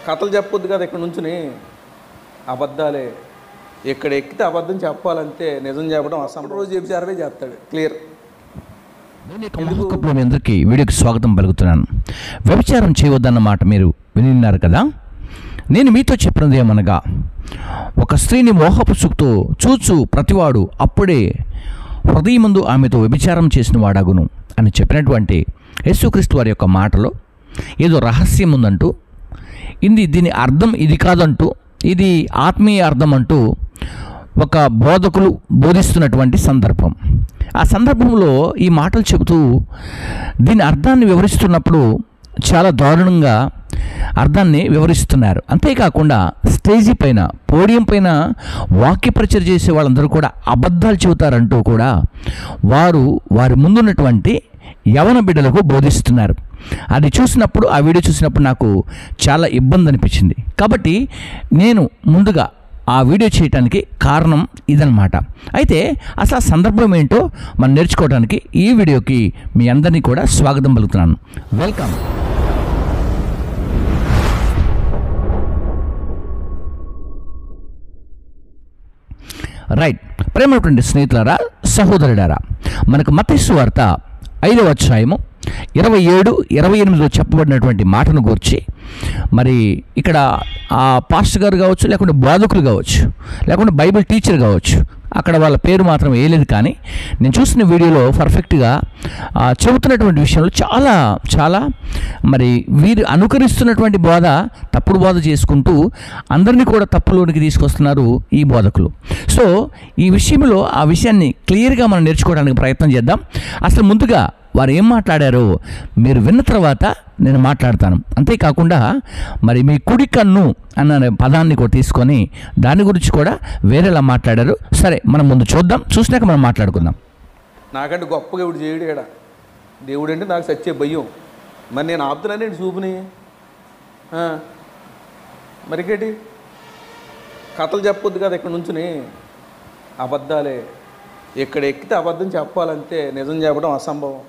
కథలు చెప్పొద్దు కదా ఇక్కడ నుంచుని. అబద్ధాలే. ఇక్కడ ఎక్కితే అబద్ధం చెప్పాలంతే, నిజం చెప్పడం అసలు. రోజు వ్యభిచారమే చేస్తాడు. క్లియర్. మీ అందరికీ వీడియోకి స్వాగతం పలుకుతున్నాను. వ్యభిచారం చేయవద్దన్న మాట మీరు వినిన్నారు కదా. నేను మీతో చెప్పినది ఏమనగా, ఒక స్త్రీని మోహపు చూపుతో చూచు ప్రతివాడు అప్పుడే హృదయమందు ఆమెతో వ్యభిచారం చేసిన వాడగును అని చెప్పినటువంటి యేసుక్రీస్తు వారి యొక్క మాటలో ఏదో రహస్యం ఉందంటూ, దీని అర్థం ఇది కాదంటూ, ఇది ఆత్మీయ అర్థం అంటూ ఒక బోధకులు బోధిస్తున్నటువంటి సందర్భం. ఆ సందర్భంలో ఈ మాటలు చెబుతూ దీని అర్థాన్ని వివరిస్తున్నప్పుడు చాలా దారుణంగా అర్థాన్ని వివరిస్తున్నారు. అంతేకాకుండా స్టేజీ పైన, పోడియం పైన వాక్య ప్రచారం చేసే వాళ్ళందరూ కూడా అబద్ధాలు చెబుతారంటూ కూడా వారి ముందున్నటువంటి యవన బిడ్డలకు బోధిస్తున్నారు. అది చూసినప్పుడు, ఆ వీడియో చూసినప్పుడు నాకు చాలా ఇబ్బంది అనిపించింది. కాబట్టి నేను ముందుగా ఆ వీడియో చేయడానికి కారణం ఇదన్నమాట. అయితే అసలు ఆ సందర్భం ఏంటో మనం నేర్చుకోవడానికి ఈ వీడియోకి మీ అందరినీ కూడా స్వాగతం పలుకుతున్నాను. వెల్కమ్. రైట్. ప్రేమటువంటి స్నేహితులారా, సహోదరులారా, మనకు మత్తయి సువార్త 5వ అధ్యాయము 27, 28లో చెప్పబడినటువంటి మాటను గూర్చి మరి ఇక్కడ ఆ పాస్టర్ గారు కావచ్చు, లేకుంటే బోధకులు కావచ్చు, లేకుంటే బైబిల్ టీచర్ కావచ్చు, అక్కడ వాళ్ళ పేరు మాత్రం వేయలేదు. కానీ నేను చూసిన వీడియోలో పర్ఫెక్ట్గా చెబుతున్నటువంటి విషయంలో చాలా చాలా మరి వీరు అనుకరిస్తున్నటువంటి బోధ తప్పుడు బోధ చేసుకుంటూ అందరినీ కూడా తప్పులోనికి తీసుకొస్తున్నారు ఈ బోధకులు. సో ఈ విషయంలో ఆ విషయాన్ని క్లియర్గా మనం నేర్చుకోవడానికి ప్రయత్నం చేద్దాం. అసలు ముందుగా వారు ఏం మాట్లాడారో మీరు విన్న తర్వాత నేను మాట్లాడతాను. అంతేకాకుండా మరి మీ కుడి కన్ను అన్న పదాన్ని కూడా తీసుకొని దాని గురించి కూడా వేరేలా మాట్లాడారు. సరే, మనం ముందు చూద్దాం, చూసినాక మనం మాట్లాడుకుందాం. నాకంటే గొప్పగా ఇప్పుడు చేయడు ఇక్కడ. దేవుడు అంటే నాకు సచ్చే భయం. మరి నేను ఆపుతున్నానండి చూపుని. మరికేటి కథలు చెప్పొద్దు కదా ఇక్కడ నుంచుని. అబద్ధాలే. ఇక్కడ ఎక్కితే అబద్ధం చెప్పాలంతే, నిజం చెప్పడం అసంభవం.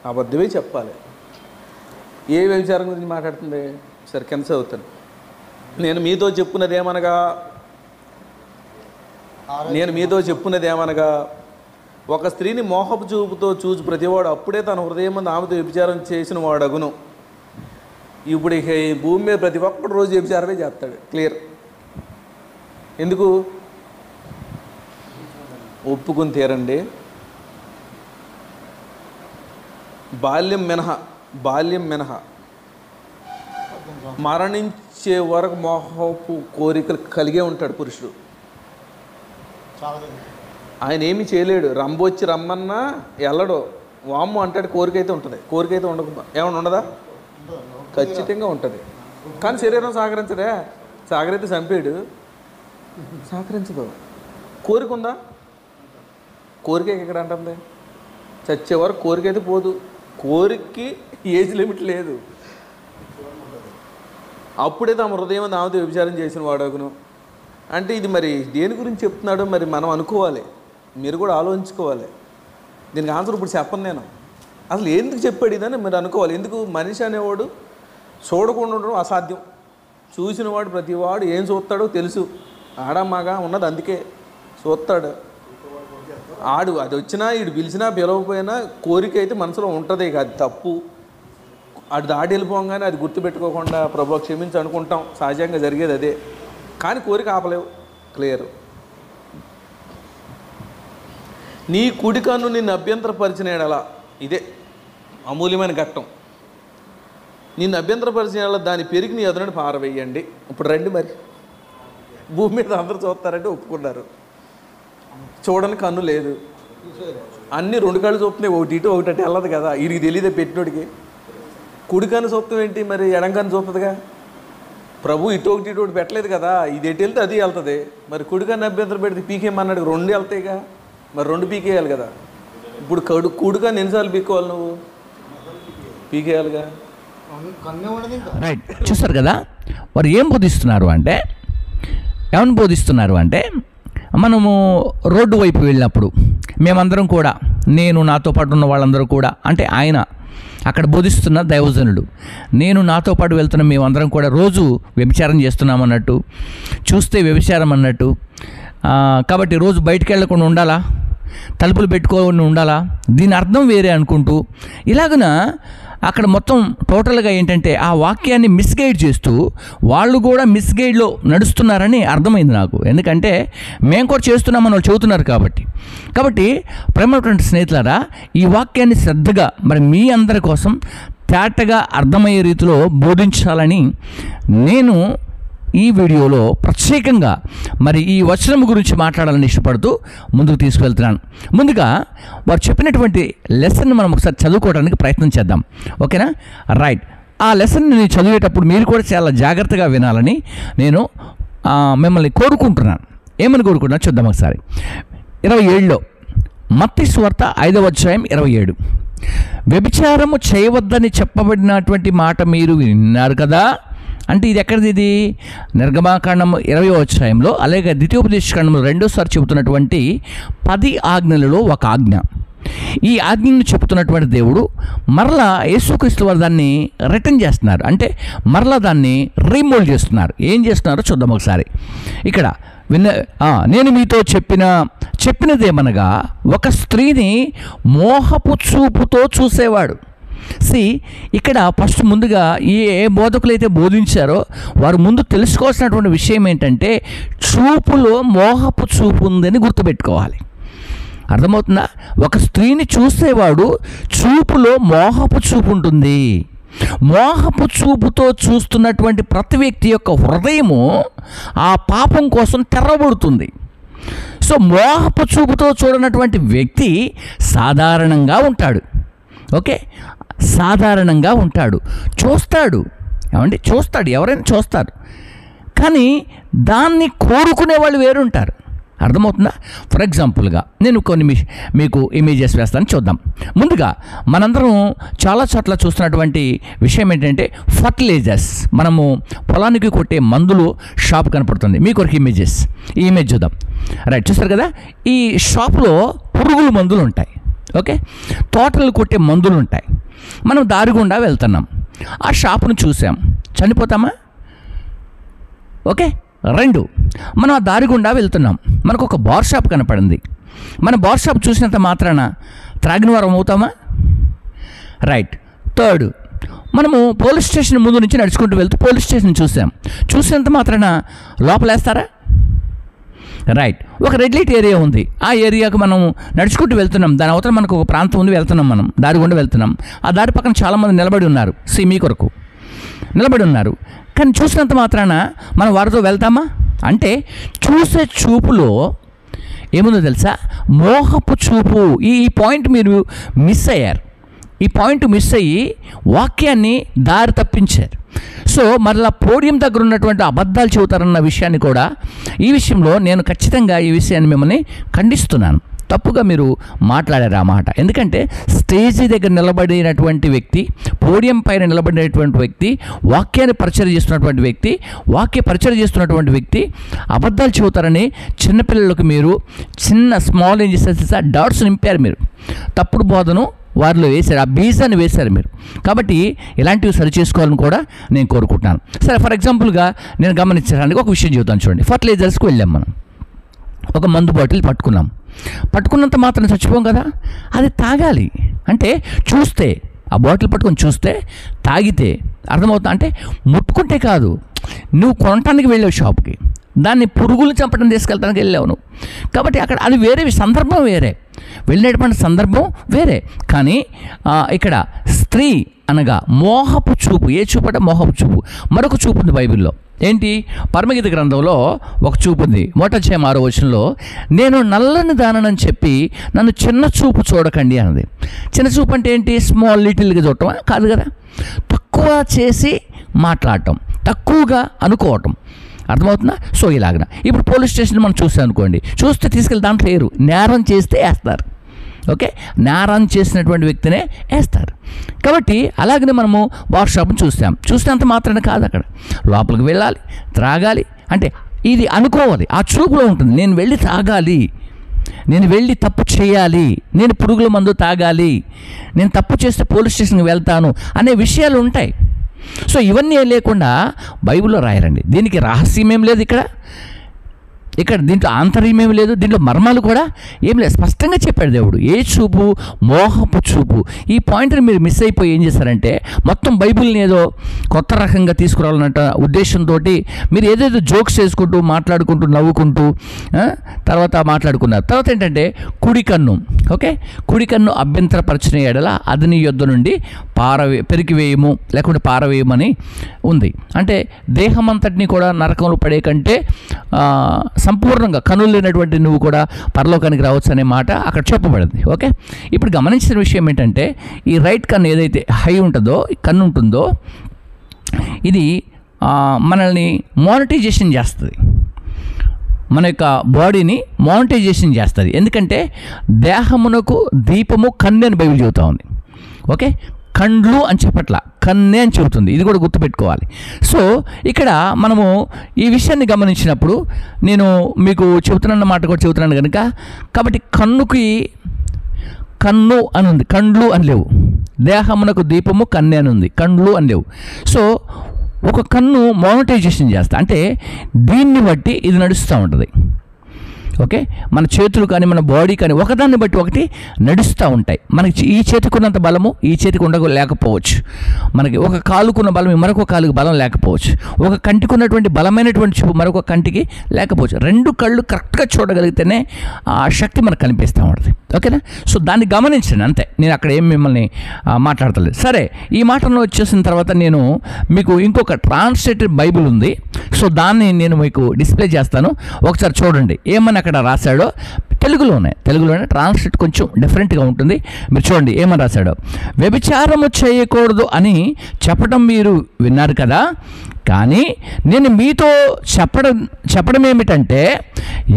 అబద్ధమే చెప్పాలి. ఏ వ్యభిచారం గురించి మాట్లాడుతుంది? సరే, కింద చదువుతాను. నేను మీతో చెప్పున్నది ఏమనగా ఒక స్త్రీని మోహపు చూపుతో చూసి ప్రతివాడు అప్పుడే తన హృదయం మంది ఆమెతో వ్యభిచారం చేసిన వాడగును. ఇప్పుడు ఇక ఈ భూమి మీద ప్రతి ఒక్కడు రోజు వ్యభిచారమే చేస్తాడు. క్లియర్. ఎందుకు? ఒప్పుకుని తీరండి. బాల్యం మినహా మరణించే వరకు మోహపు కోరికలు కలిగే ఉంటాడు పురుషుడు. ఆయన ఏమీ చేయలేడు. రంబొచ్చి రమ్మన్నా వెళ్ళడు. వామ్ము అంటాడు. కోరిక అయితే ఉంటుంది. కోరిక అయితే ఏమన్నా ఉండదా? ఖచ్చితంగా ఉంటుంది. కానీ శరీరం సహకరించడే. సహకరిస్తే చంపాడు. సహకరించదు. కోరిక ఉందా? కోరిక ఎక్కడ అంటుంది? చచ్చే వరకు కోరిక అయితే పోదు. కోరికకి ఏజ్ లిమిట్ లేదు. అప్పుడే తమ హృదయం ఆమెతో వ్యభిచారం చేసిన వాడగును అంటే ఇది మరి దేని గురించి చెప్తున్నాడో మరి మనం అనుకోవాలి. మీరు కూడా ఆలోచించుకోవాలి. దీనికి ఆన్సర్ ఇప్పుడు చెప్పను నేను. అసలు ఎందుకు చెప్పాడు ఇదని మీరు అనుకోవాలి. ఎందుకు? మనిషి అనేవాడు చూడకుండా ఉండడం అసాధ్యం. చూసిన వాడు ప్రతివాడు ఏం చూస్తాడో తెలుసు. ఆడమ్మగా ఉన్నది అందుకే చూస్తాడు. ఆడు అది వచ్చినా ఈడు పిలిచినా పిలవకపోయినా కోరిక అయితే మనసులో ఉంటుంది. ఇక అది తప్పు. ఆడు దాటి వెళ్ళిపోగానే అది గుర్తుపెట్టుకోకుండా ప్రభు క్షమించి అనుకుంటాం. సహజంగా జరిగేది అదే. కానీ కోరిక ఆపలేవు. క్లియర్. నీ కుడి కన్ను నిన్ను అభ్యంతరపరిచినలా, ఇదే అమూల్యమైన ఘట్టం. నిన్ను అభ్యంతరపరిచినలా దాని పెరిగి నీ ఎదురుని పారవేయండి. ఇప్పుడు రండి. మరి భూమి మీద అందరూ చూస్తారంటే ఒప్పుకున్నారు. చూడని కన్ను లేదు. అన్నీ 2 కళ్ళు చూస్తున్నాయి. ఒకటి ఇటు ఒకటి అటు వెళ్ళదు కదా. వీడికి తెలియదే పెట్టినోడికి. కుడి కన్ను చూపుతాం ఏంటి? మరి ఎడం కన్ను చూస్తుందిగా. ప్రభు ఇటు ఒకటి ఇటు ఒకటి పెట్టలేదు కదా. ఇది ఎటు వెళ్తే అది వెళ్తుంది. మరి కుడి కన్ను అభ్యంతరం పెడితే పీకేయమన్నాడు. 2 వెళ్తాయిగా. మరి 2 పీకేయాలి కదా. ఇప్పుడు కుడి కన్ను ఎన్నిసార్లు పీక్కోవాలి? నువ్వు పీకేయాలిగా. రైట్. చూస్తారు కదా వారు ఏం బోధిస్తున్నారు అంటే, ఏమని బోధిస్తున్నారు అంటే, మనము రోడ్డు వైపు వెళ్ళినప్పుడు మేమందరం కూడా, నేను నాతో పాటు ఉన్న వాళ్ళందరూ కూడా, అంటే ఆయన అక్కడ బోధిస్తున్న దైవజనుడు. నేను నాతో పాటు వెళ్తున్న మేమందరం కూడా రోజు వ్యభిచారం చేస్తున్నామన్నట్టు, చూస్తే వ్యభిచారం అన్నట్టు. కాబట్టి రోజు బయటికి వెళ్ళకుండా ఉండాలా, తలుపులు పెట్టుకొని ఉండాలా, దీని అర్థం వేరే అనుకుంటూ ఇలాగన అక్కడ మొత్తం టోటల్గా ఏంటంటే ఆ వాక్యాన్ని మిస్గైడ్ చేస్తూ వాళ్ళు కూడా మిస్గైడ్లో నడుస్తున్నారని అర్థమైంది నాకు. ఎందుకంటే మేము కూడా చేస్తున్నామని వాళ్ళు చెబుతున్నారు కాబట్టి ప్రేమటువంటి స్నేహితులారా, ఈ వాక్యాన్ని శ్రద్ధగా మరి మీ అందరి కోసం తేటగా అర్థమయ్యే రీతిలో బోధించాలని నేను ఈ వీడియోలో ప్రత్యేకంగా మరి ఈ వచనం గురించి మాట్లాడాలని ఇష్టపడుతూ ముందుకు తీసుకువెళ్తున్నాను. ముందుగా వారు చెప్పినటువంటి లెసన్ మనం ఒకసారి చదువుకోవడానికి ప్రయత్నం చేద్దాం. ఓకేనా? రైట్. ఆ లెసన్ నేను చదివేటప్పుడు మీరు కూడా చాలా జాగ్రత్తగా వినాలని నేను మిమ్మల్ని కోరుకుంటున్నాను. ఏమని కోరుకుంటున్నా చూద్దాం ఒకసారి. 27లో మత్తయి సువార్త 5వ అధ్యాయం 27. వ్యభిచారము చేయవద్దని చెప్పబడినటువంటి మాట మీరు విన్నారు కదా. అంటే ఇది ఎక్కడిది? ఇది నిర్గమాకాండం 20వ అధ్యాయంలో, అలాగే ద్వితీయోపదేశకాండంలో రెండోసారి చెబుతున్నటువంటి 10 ఆజ్ఞలలో ఒక ఆజ్ఞ. ఈ ఆజ్ఞను చెబుతున్నటువంటి దేవుడు మరలా యేసుక్రీస్తు వారు దాన్ని రిటర్న్ చేస్తున్నారు. అంటే మరలా దాన్ని రీమోల్డ్ చేస్తున్నారు. ఏం చేస్తున్నారో చూద్దాం ఒకసారి. ఇక్కడ నేను మీతో చెప్పినదేమనగా, ఒక స్త్రీని మోహపు చూపుతో చూసేవాడు. ఇక్కడ ఫస్ట్ ముందుగా ఏ బోధకులైతే బోధించారో వారు ముందు తెలుసుకోవాల్సినటువంటి విషయం ఏంటంటే, చూపులో మోహపు చూపు ఉందని గుర్తుపెట్టుకోవాలి. అర్థమవుతుందా? ఒక స్త్రీని చూసేవాడు చూపులో మోహపు చూపు ఉంటుంది. మోహపు చూపుతో చూస్తున్నటువంటి ప్రతి వ్యక్తి యొక్క హృదయము ఆ పాపం కోసం తెరవబడుతుంది. సో మోహపు చూపుతో చూడనటువంటి వ్యక్తి సాధారణంగా ఉంటాడు. ఓకే, సాధారణంగా ఉంటాడు, చూస్తాడు. ఏమండి? చూస్తాడు, ఎవరైనా చూస్తారు. కానీ దాన్ని కోరుకునే వాళ్ళు వేరుంటారు. అర్థమవుతుందా? ఫర్ ఎగ్జాంపుల్గా నేను కొన్ని మీకు ఇమేజెస్ వేస్తాను, చూద్దాం. ముందుగా మనందరం చాలా చోట్ల చూస్తున్నటువంటి విషయం ఏంటంటే ఫర్టిలైజర్స్. మనము పొలానికి కొట్టే మందులు షాప్ కనపడుతుంది. మీకు ఒక ఇమేజెస్, ఈ ఇమేజ్ చూద్దాం. రైట్, చూస్తారు కదా? ఈ షాప్లో పురుగుల మందులు ఉంటాయి. ఓకే, తోటలు కొట్టే మందులు ఉంటాయి. మనం దారి గుండా వెళ్తున్నాం, ఆ షాపును చూసాం, చనిపోతామా? ఓకే. 2, మనం ఆ దారి గుండా వెళ్తున్నాం, మనకు ఒక బార్ షాప్ కనపడింది. మన బార్ షాప్ చూసినంత మాత్రాన త్రాగిన వారం అవుతామా? రైట్. 3, మనము పోలీస్ స్టేషన్ ముందు నుంచి నడుచుకుంటూ వెళ్తూ పోలీస్ స్టేషన్ చూసినంత మాత్రాన లోపలేస్తారా? రైట్. ఒక రెడ్ లైట్ ఏరియా ఉంది, ఆ ఏరియాకు మనం నడుచుకుంటూ వెళ్తున్నాం. దాని అవతల మనకు ఒక ప్రాంతం ఉంది, వెళ్తున్నాం, మనం దారి గుండా వెళ్తున్నాం. ఆ దారి పక్కన చాలామంది నిలబడి ఉన్నారు, మీ కొరకు నిలబడి ఉన్నారు. కానీ చూసినంత మాత్రాన మనం వారితో వెళ్తామా? అంటే చూసే చూపులో ఏముందో తెలుసా? మోహపు చూపు. ఈ పాయింట్ మీరు మిస్ అయ్యారు. ఈ పాయింట్ మిస్ అయ్యి వాక్యాన్ని దారి తప్పించారు. సో మరలా పోడియం దగ్గర ఉన్నటువంటి అబద్ధాలు చెబుతారన్న విషయాన్ని కూడా, ఈ విషయంలో నేను ఖచ్చితంగా ఈ విషయాన్ని మిమ్మల్ని ఖండిస్తున్నాను. తప్పుగా మీరు మాట్లాడారు ఆ మాట. ఎందుకంటే స్టేజీ దగ్గర నిలబడినటువంటి వ్యక్తి, పోడియం పైన నిలబడినటువంటి వ్యక్తి, వాక్యాన్ని పరిచయం చేస్తున్నటువంటి వ్యక్తి, వాక్య పరిచయం చేస్తున్నటువంటి వ్యక్తి అబద్ధాలు చెబుతారని చిన్నపిల్లలకు మీరు చిన్న స్మాల్ ఏం చేస్తారు, డాట్స్ నింపారు. మీరు తప్పుడు బోధను వారిలో వేశారు, ఆ బీజాన్ని వేశారు మీరు. కాబట్టి ఇలాంటివి సరి చేసుకోవాలని కూడా నేను కోరుకుంటున్నాను. సరే, ఫర్ ఎగ్జాంపుల్గా నేను గమనించడానికి ఒక విషయం చెబుతాను చూడండి. ఫర్టిలైజర్స్కి వెళ్ళాం, మనం ఒక మందు బాటిల్ పట్టుకున్నంత మాత్రం చచ్చిపోం కదా, అది తాగాలి. అంటే చూస్తే, ఆ బాటిల్ పట్టుకొని చూస్తే, తాగితే అర్థమవుతుంది. అంటే ముట్టుకుంటే కాదు, నువ్వు కొనటానికి వెళ్ళావు షాప్కి, దాన్ని పురుగులు చంపడం తీసుకెళ్ళడానికి వెళ్ళావు నువ్వు. కాబట్టి అక్కడ అది వేరే సందర్భం, వేరే వెళ్ళేటువంటి సందర్భం వేరే. కానీ ఇక్కడ స్త్రీ అనగా మోహపు చూపు. ఏ చూపు అంటే మోహపు చూపు. మరొక చూపు ఉంది బైబిల్లో. ఏంటి? పరమగీత గ్రంథంలో ఒక చూపు ఉంది. 1:6 వచనంలో, నేను నల్లని దానని చెప్పి నన్ను చిన్న చూపు చూడకండి అన్నది. చిన్న చూపు అంటే ఏంటి? స్మాల్, లిటిల్గా చూడటం కాదు కదా, తక్కువ చేసి మాట్లాడటం, తక్కువగా అనుకోవటం. అర్థమవుతుందా? సో ఇలాగన ఇప్పుడు పోలీస్ స్టేషన్ మనం చూసాం అనుకోండి, చూస్తే తీసుకెళ్ళి దాంట్లో లేరు, నేరం చేస్తే వేస్తారు. ఓకే, నేరం చేసినటువంటి వ్యక్తినే వేస్తారు. కాబట్టి అలాగనే మనము బార్ షాప్ని చూసినంత మాత్రాన కాదు, అక్కడ లోపలికి వెళ్ళాలి, త్రాగాలి. అంటే ఇది అనుకోవాలి, ఆ చూపులో ఉంటుంది, నేను వెళ్ళి తాగాలి, నేను వెళ్ళి తప్పు చేయాలి, నేను పురుగుల మందు తాగాలి, నేను తప్పు చేస్తే పోలీస్ స్టేషన్కి వెళ్తాను అనే విషయాలు ఉంటాయి. సో ఇవన్నీ లేకుండా బైబిల్లో రాయరండి. దీనికి రహస్యమేం లేదు ఇక్కడ దీంట్లో ఆంతర్యమేమి లేదు, దీంట్లో మర్మాలు కూడా ఏం లేదు. స్పష్టంగా చెప్పాడు దేవుడు. ఏ చూపు? మోహపు చూపు. ఈ పాయింట్ని మీరు మిస్ అయిపోయి ఏం చేస్తారంటే మొత్తం బైబిల్ని ఏదో కొత్త రకంగా తీసుకురావాలన్నట్టు ఉద్దేశంతో మీరు ఏదేదో జోక్స్ చేసుకుంటూ మాట్లాడుకుంటూ నవ్వుకుంటూ తర్వాత మాట్లాడుకున్నారు. తర్వాత ఏంటంటే కుడి కన్ను, ఓకే, కుడి కన్ను అభ్యంతరపరిచిన ఎడల అది నీ యొద్ద నుండి పెరికివేయము లేకుంటే పారవేయమని ఉంది. అంటే దేహమంతటిని కూడా నరకంలో పడే కంటే సంపూర్ణంగా కన్నులు లేనటువంటి నువ్వు కూడా పరలోకానికి రావచ్చు అనే మాట అక్కడ చెప్పబడింది. ఓకే, ఇప్పుడు గమనించిన విషయం ఏంటంటే ఈ రైట్ కన్ను ఏదైతే హై ఉంటుందో కన్ను ఉంటుందో ఇది మనల్ని మానిటైజేషన్ చేస్తుంది, మన యొక్క బాడీని మానిటైజేషన్ చేస్తుంది. ఎందుకంటే దేహమునకు దీపము కన్ను అని బైబిల్ చెబుతూ ఉంది. ఓకే, కండ్లు అని చెప్పట్ల, కన్నే అని చెబుతుంది. ఇది కూడా గుర్తుపెట్టుకోవాలి. సో ఇక్కడ మనము ఈ విషయాన్ని గమనించినప్పుడు నేను మీకు చెబుతున్న మాట కూడా చెబుతున్నాను కనుక, కాబట్టి కన్నుకి కన్ను అని ఉంది, కండ్లు అని లేవు. దేహమునకు దీపము కన్నే అని ఉంది, కండ్లు అని లేవు. సో ఒక కన్ను మానిటైజేషన్ చేస్తా అంటే దీన్ని బట్టి ఇది నడుస్తూ ఉంటుంది. ఓకే, మన చేతులు కానీ మన బాడీ కానీ ఒకదాన్ని బట్టి ఒకటి నడుస్తూ ఉంటాయి. మనకి ఈ చేతికున్నంత బలము ఈ చేతికి లేకపోవచ్చు, మనకి ఒక కాలుకున్న బలం మరొక కాలుకి బలం లేకపోవచ్చు, ఒక కంటికి ఉన్నటువంటి బలమైనటువంటి చూపు మరొక కంటికి లేకపోవచ్చు. రెండు కళ్ళు కరెక్ట్గా చూడగలిగితేనే ఆ శక్తి మనకు కనిపిస్తూ ఉంటుంది. ఓకేనా? సో దాన్ని గమనించండి అంతే. నేను అక్కడ ఏం మిమ్మల్ని మాట్లాడతలేదు. సరే, ఈ మాటను వచ్చేసిన తర్వాత నేను మీకు ఇంకొక ట్రాన్స్లేటెడ్ బైబిల్ ఉంది. సో దాన్ని నేను మీకు డిస్ప్లే చేస్తాను, ఒకసారి చూడండి ఏమని అక్కడ రాశాడో. తెలుగులోనే ట్రాన్స్లేట్ కొంచెం డిఫరెంట్గా ఉంటుంది. మీరు చూడండి ఏమని రాశాడో. వ్యభిచారము చేయకూడదు అని చెప్పడం మీరు విన్నారు కదా, కానీ నేను మీతో చెప్పడం ఏమిటంటే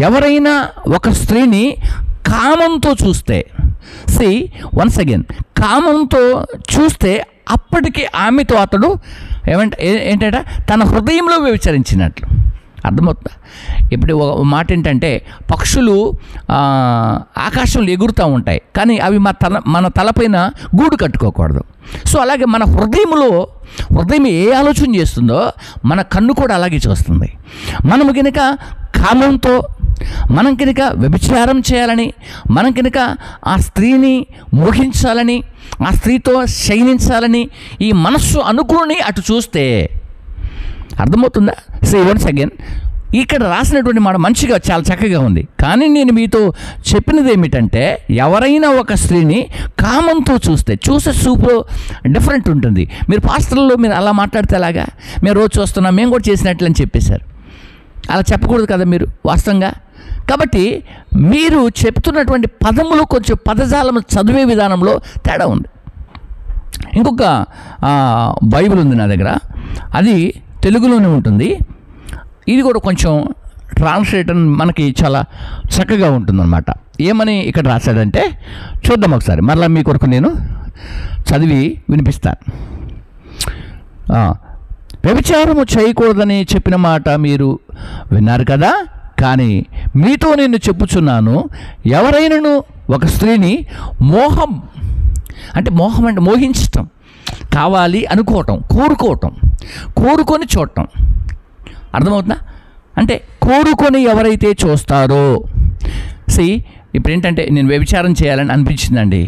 ఎవరైనా ఒక స్త్రీని కామంతో చూస్తే, వన్స్ అగైన్ కామంతో చూస్తే అప్పటికి ఆమెతో అతడు ఏంటంట తన హృదయంలో వ్యభిచరించినట్లు. అర్థమవుతుందా? ఇప్పుడు ఒక మాట ఏంటంటే పక్షులు ఆకాశంలో ఎగురుతూ ఉంటాయి, కానీ అవి మన తలపైన గూడు కట్టుకోకూడదు. సో అలాగే మన హృదయం ఏ ఆలోచన చేస్తుందో మన కన్ను కూడా అలాగే చూస్తుంది. మనము కనుక కామంతో మనం కనుక వ్యభిచారం చేయాలని, మనం కనుక ఆ స్త్రీని మోహించాలని, ఆ స్త్రీతో శయనించాలని ఈ మనస్సు అనుకుని అటు చూస్తే, అర్థమవుతుందా? వన్స్ అగైన్ ఇక్కడ రాసినటువంటి మాట మంచిగా చాలా చక్కగా ఉంది. కానీ నేను మీతో చెప్పినది ఏమిటంటే ఎవరైనా ఒక స్త్రీని కామంతో చూస్తే, చూసే చూపు డిఫరెంట్ ఉంటుంది. మీరు పాస్టర్లో మీరు అలా మాట్లాడితే అలాగా మేము రోజు చూస్తున్నాం, మేము కూడా చేసినట్లు అని చెప్పేశారు. అలా చెప్పకూడదు కదా మీరు వాస్తవంగా. కాబట్టి మీరు చెప్తున్నటువంటి పదములు కొంచెం పదజాలం చదివే విధానంలో తేడా ఉంది. ఇంకొక బైబిల్ ఉంది నా దగ్గర, అది తెలుగులోనే ఉంటుంది. ఇది కూడా కొంచెం ట్రాన్స్లేటర్ మనకి చాలా చక్కగా ఉంటుందన్నమాట. ఏమని ఇక్కడ రాశాడంటే చూద్దాం ఒకసారి, మరలా మీ కొరకు నేను చదివి వినిపిస్తాను. వ్యభిచారము చేయకూడదని చెప్పిన మాట మీరు విన్నారు కదా, కానీ మీతో నేను చెప్పుచున్నాను, ఎవరైనాను ఒక స్త్రీని మోహం అంటే మోహించటం, కావాలి అనుకోవటం, కోరుకొని చూడటం. అర్థమవుతుందా? అంటే కోరుకొని ఎవరైతే చూస్తారో, ఇప్పుడు ఏంటంటే నేను వ్యభిచారం చేయాలని అనిపించిందండి,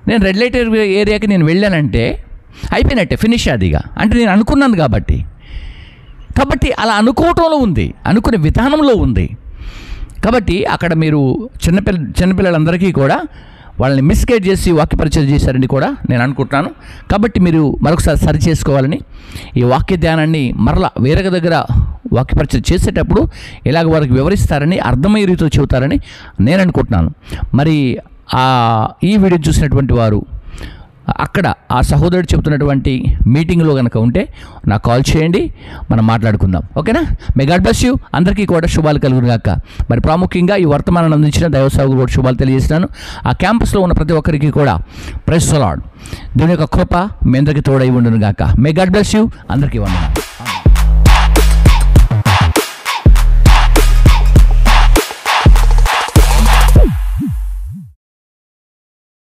నేను రెడ్ లైట్ ఏరియాకి నేను వెళ్ళానంటే అయిపోయినట్టే, ఫినిష్ అదిగా. అంటే నేను అనుకున్నాను కాబట్టి అలా అనుకోవటంలో ఉంది, అనుకునే విధానంలో ఉంది. కాబట్టి అక్కడ మీరు చిన్నపిల్లలందరికీ కూడా వాళ్ళని మిస్గైడ్ చేసి వాక్య పరిచయం చేశారని కూడా నేను అనుకుంటున్నాను. కాబట్టి మీరు మరొకసారి సరి చేసుకోవాలని, ఈ వాక్య ధ్యానాన్ని మరలా వేరొక దగ్గర వాక్య పరిచయం చేసేటప్పుడు ఇలాగ వారికి వివరిస్తారని, అర్థమయ్యే రీతిలో చెబుతారని నేను అనుకుంటున్నాను. మరి ఈ వీడియో చూసినటువంటి వారు అక్కడ ఆ సహోదరుడు చెబుతున్నటువంటి మీటింగ్లో కనుక ఉంటే నాకు కాల్ చేయండి, మనం మాట్లాడుకుందాం. ఓకేనా? May God bless you. అందరికీ కూడా శుభాలు కలుగును గాక. మరి ప్రాముఖ్యంగా ఈ వర్తమానాన్ని అందించిన దైవ సేవకులకు కూడా శుభాలు తెలియజేస్తున్నాను. ఆ క్యాంపస్లో ఉన్న ప్రతి ఒక్కరికి కూడా ప్రైజ్ ది లార్డ్, దేవుని యొక్క కృప మీ అందరికీ తోడై ఉండును గాక. May God bless you. అందరికీ వందనాలు.